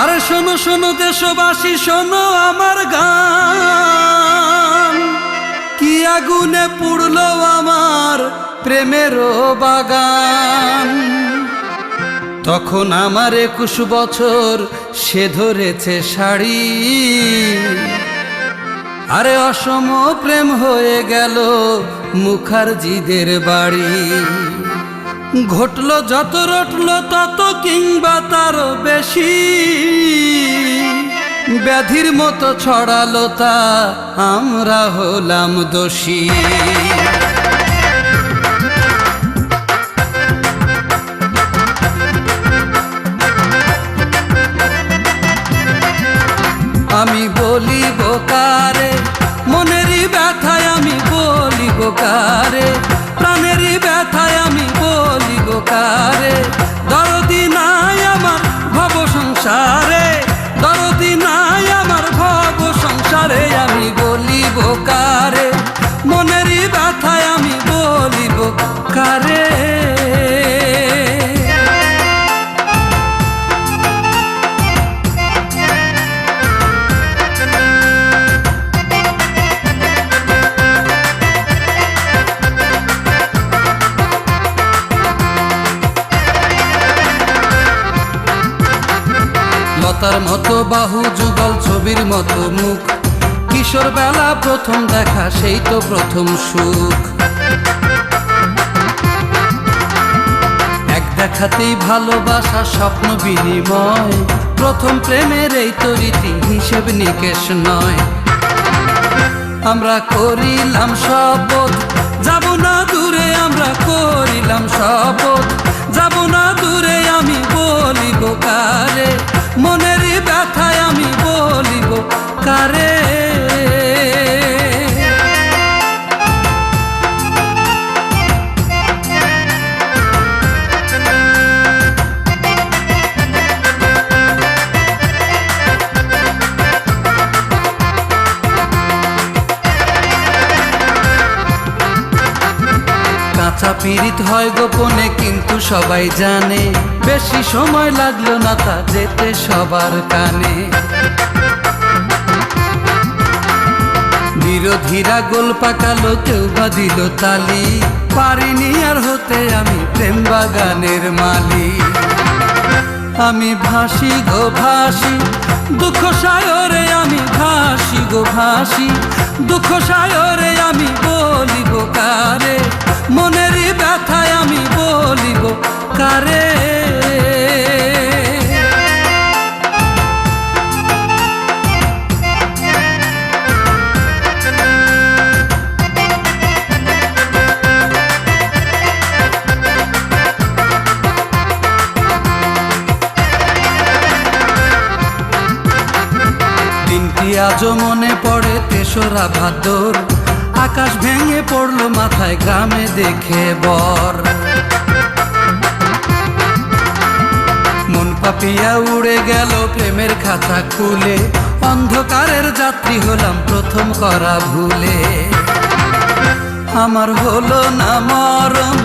আরে শোনো শোনো দেশবাসী, শোনো আমার গান, কি আগুনে পুড়লো আমার প্রেমেরও বাগান। তখন আমার 21 বছর, সে ধরেছে শাড়ি, আরে অসম প্রেম হয়ে গেল মুখার্জিদের বাড়ি। ঘটলো যত রটলো তত কিংবা তারও বেশি, ব্যাধির মতো ছড়ালো তা আমরা হলাম দোষী। আমি বলিব কারে মনেরই ব্যথায়, আমি বলিব কারে প্রাণেরই ব্যথায়, আমি বলিব কারে। দরদি নাই আমার ভব সংসারে, দরদি নাই আমার ভব সংসারে, আমি বলিব কারে মনেরই ব্যথায়, আমি বলিব কারে। লতার মতো বাহু যুগল, ছবির মতো মুখ, কিশোর বেলা প্রথম দেখা, সেই তো প্রথম সুখ। এক দেখাতেই ভালোবাসা, স্বপ্ন বিনিময়, প্রথম প্রেমের এই তো রীতি, হিসেব নিকেশ নয়। আমরা করিলাম শপথ, যাব না দূরে, আমরা করিলাম শপথ, যাব না দূরে, আমি বলিব কারে মনেরই ব্যথায়, আমি বলিব কারে। কাঁচা পীড়িত হয় গোপনে, কিন্তু সবাই জানে, বেশি সময় লাগলো না তা যেতে সবার কানে। বিরোধীরা গোল পাকালো, কেউ বা দিল তালি, পারিনি আর হতে আমি প্রেম বাগানের মালি। আমি ভাসি গো ভাসি দুঃখ সায়রে, আমি ভাসি গো ভাসি দুঃখ সায়রে, আমি বলিব কারে মনেরই ব্যথায়, আমি বলিব কারে। দিনটি আজও মনে পড়ে, 3রা ভাদ্র, আকাশ ভেঙে পড়লো মাথায়, গ্রামে দেখে বর। মন পাপিয়া উড়ে গেল প্রেমের খাতা খুলে, অন্ধকারের যাত্রী হলাম প্রথম করা ভুলে। আমার হলো না মরণ,